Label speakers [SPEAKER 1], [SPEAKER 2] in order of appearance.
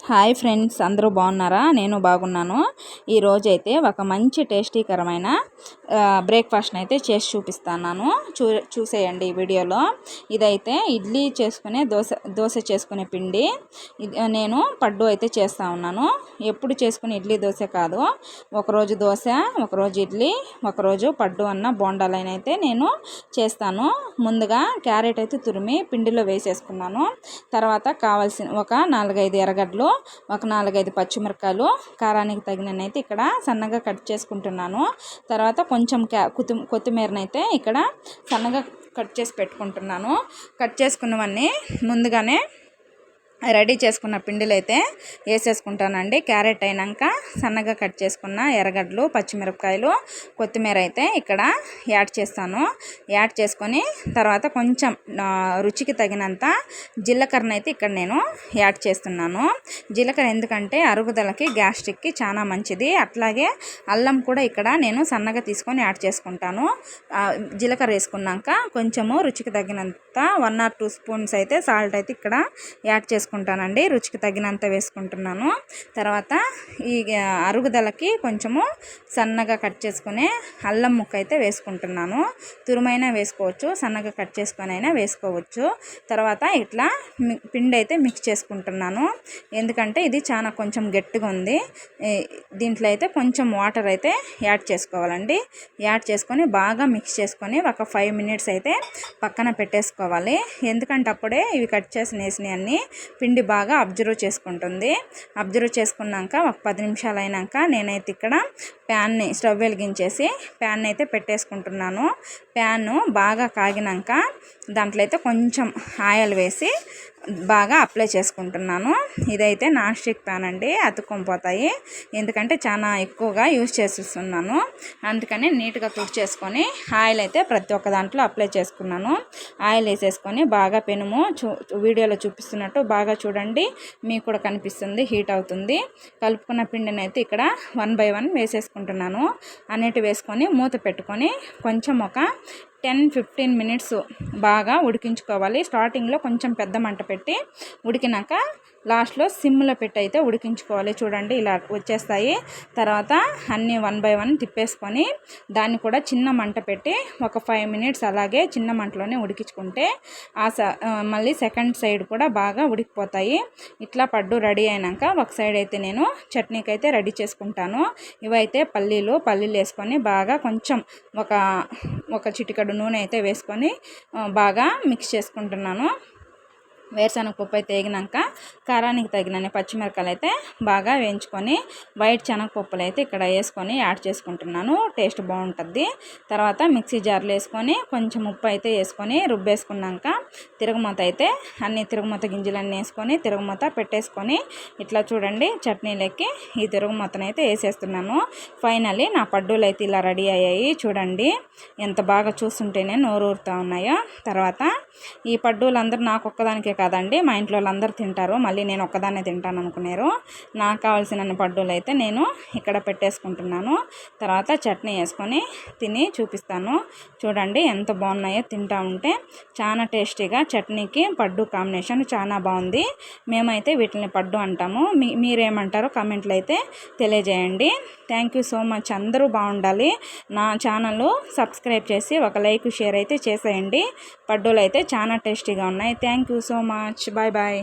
[SPEAKER 1] Hi friends, అందరూ బాగున్నారా? నేను బాగున్నాను. ఈరోజు అయితే ఒక మంచి టేస్టీకరమైన బ్రేక్ఫాస్ట్ని అయితే చేసి చూపిస్తాను. చూసేయండి ఈ వీడియోలో. ఇదైతే ఇడ్లీ చేసుకునే దోశ చేసుకునే పిండి. నేను పడ్డు అయితే చేస్తూ ఉన్నాను. ఎప్పుడు చేసుకునే ఇడ్లీ దోశ కాదు, ఒకరోజు దోశ, ఒకరోజు ఇడ్లీ, ఒకరోజు పడ్డు అన్న బోండాలైన అయితే నేను చేస్తాను. ముందుగా క్యారెట్ అయితే తురిమి పిండిలో వేసేసుకున్నాను. తర్వాత కావాల్సిన ఒక 4-5 ఎర్రగడ్డలు, ఒక 4-5 పచ్చిమిరపకాయలు, కారానికి తగిననైతే ఇక్కడ సన్నగా కట్ చేసుకుంటున్నాను. తర్వాత కొంచెం కొత్తిమీరనైతే ఇక్కడ సన్నగా కట్ చేసి పెట్టుకుంటున్నాను. కట్ చేసుకున్నవన్నీ ముందుగానే రెడీ చేసుకున్న పిండిలో అయితే వేసేసుకుంటానండి. క్యారెట్ అయినాక సన్నగా కట్ చేసుకున్న ఎర్రగడ్డలు, పచ్చిమిరపకాయలు, కొత్తిమీర అయితే ఇక్కడ యాడ్ చేస్తాను. యాడ్ చేసుకొని తర్వాత కొంచెం రుచికి తగినంత జీలకర్రను అయితే ఇక్కడ నేను యాడ్ చేస్తున్నాను. జీలకర్ర ఎందుకంటే అరుగుదలకి, గ్యాస్ట్రిక్కి చాలా మంచిది. అట్లాగే అల్లం కూడా ఇక్కడ నేను సన్నగా తీసుకొని యాడ్ చేసుకుంటాను. జీలకర్ర వేసుకున్నాక కొంచెము రుచికి తగినంత 1 or 2 స్పూన్స్ అయితే సాల్ట్ అయితే ఇక్కడ యాడ్ చేసుకుంటానండి. రుచికి తగినంత వేసుకుంటున్నాను. తర్వాత ఈ అరుగుదలకి కొంచెము సన్నగా కట్ చేసుకునే అల్లం ముక్క అయితే వేసుకుంటున్నాను. తురుమైనా వేసుకోవచ్చు, సన్నగా కట్ చేసుకొని అయినా వేసుకోవచ్చు. తర్వాత ఇట్లా పిండి అయితే మిక్స్ చేసుకుంటున్నాను. ఎందుకంటే ఇది చాలా కొంచెం గట్టిగా ఉంది. దీంట్లో అయితే కొంచెం వాటర్ అయితే యాడ్ చేసుకోవాలండి. యాడ్ చేసుకొని బాగా మిక్స్ చేసుకొని ఒక 5 minutes అయితే పక్కన పెట్టేసుకోవాలి. ఎందుకంటే అప్పుడే ఇవి కట్ చేసిన వేసినవన్నీ పిండి బాగా అబ్జర్వ్ చేసుకుంటుంది. అబ్జర్వ్ చేసుకున్నాక ఒక 10 నిమిషాలు అయినాక నేనైతే ఇక్కడ ప్యాన్ని స్టవ్ వెలిగించేసి ప్యాన్ అయితే పెట్టేసుకుంటున్నాను. ప్యాన్ బాగా కాగినాక దాంట్లో అయితే కొంచెం ఆయిల్ వేసి బాగా అప్లై చేసుకుంటున్నాను. ఇదైతే నాన్ స్టిక్ ప్యాన్ అండి, అతుక్కొని పోతాయి. ఎందుకంటే చాలా ఎక్కువగా యూజ్ చేస్తున్నాను, అందుకని నీట్గా తుడిచేసుకొని ఆయిల్ అయితే ప్రతి ఒక్క దాంట్లో అప్లై చేసుకున్నాను. ఆయిల్ వేసేసుకొని బాగా పెనుము వీడియోలో చూపిస్తున్నట్టు బాగా చూడండి, మీకు కూడా కనిపిస్తుంది, హీట్ అవుతుంది. కలుపుకున్న పిండిని అయితే ఇక్కడ 1 by 1 వేసేసుకుంటున్నాను. అన్నిటి వేసుకొని మూత పెట్టుకొని కొంచెం ఒక 10-15 minutes బాగా ఉడికించుకోవాలి. స్టార్టింగ్లో కొంచెం పెద్ద మంట పెట్టి ఉడికినాక లాస్ట్లో సిమ్లో పెట్టి అయితే ఉడికించుకోవాలి. చూడండి ఇలా వచ్చేస్తాయి. తర్వాత అన్నీ 1 by 1 తిప్పేసుకొని దాన్ని కూడా చిన్న మంట పెట్టి ఒక 5 minutes అలాగే చిన్న మంటలోనే ఉడికించుకుంటే మళ్ళీ సెకండ్ సైడ్ కూడా బాగా ఉడికిపోతాయి. ఇట్లా పడ్డు రెడీ అయినాక ఒక సైడ్ అయితే నేను చట్నీకి అయితే రెడీ చేసుకుంటాను. ఇవైతే పల్లీలు వేసుకొని బాగా కొంచెం ఒక చిటికెడు నూనె అయితే వేసుకొని బాగా మిక్స్ చేసుకుంటున్నాను. వేరుశనగ పప్పు అయితే వేగినాక కారానికి తగినన్ని పచ్చిమిరపకాయలు అయితే బాగా వేయించుకొని వైట్ శనగపప్పులు అయితే ఇక్కడ వేసుకొని యాడ్ చేసుకుంటున్నాను. టేస్ట్ బాగుంటుంది. తర్వాత మిక్సీ జార్లో వేసుకొని కొంచెం ఉప్పు అయితే వేసుకొని రుబ్బేసుకున్నాక తిరగమూత అయితే అన్ని తిరగమూత గింజలన్నీ వేసుకొని తిరగమూత పెట్టేసుకొని ఇట్లా చూడండి చట్నీలకి ఈ తిరగమూతను అయితే వేసేస్తున్నాను. ఫైనల్లీ నా పడ్డూలు అయితే ఇలా రెడీ అయ్యాయి. చూడండి ఎంత బాగా చూస్తుంటేనే నోరూరుతూ ఉన్నాయో. తర్వాత ఈ పడ్డూలు అందరూ నాకు ఒక్కదానికే కాదండి, మా ఇంట్లో వాళ్ళందరూ తింటారు. మళ్ళీ నేను ఒక్కదాన్నే తింటాను అనుకున్నారు. నాకు కావాల్సిన పడ్డూలు అయితే నేను ఇక్కడ పెట్టేసుకుంటున్నాను. తర్వాత చట్నీ వేసుకొని తిని చూపిస్తాను. చూడండి ఎంత బాగున్నాయో. తింటా ఉంటే చాలా టేస్టీగా చట్నీకి పడ్డు కాంబినేషన్ చాలా బాగుంది. మేమైతే వీటిని పడ్డు అంటాము. మీరేమంటారో కామెంట్లు అయితే తెలియజేయండి. Thank you so much. అందరూ బాగుండాలి. నా ఛానల్ సబ్స్క్రైబ్ చేసి ఒక లైక్, షేర్ అయితే చేసేయండి. పడ్డూలు అయితే చాలా టేస్టీగా ఉన్నాయి. Thank you so much. Bye bye.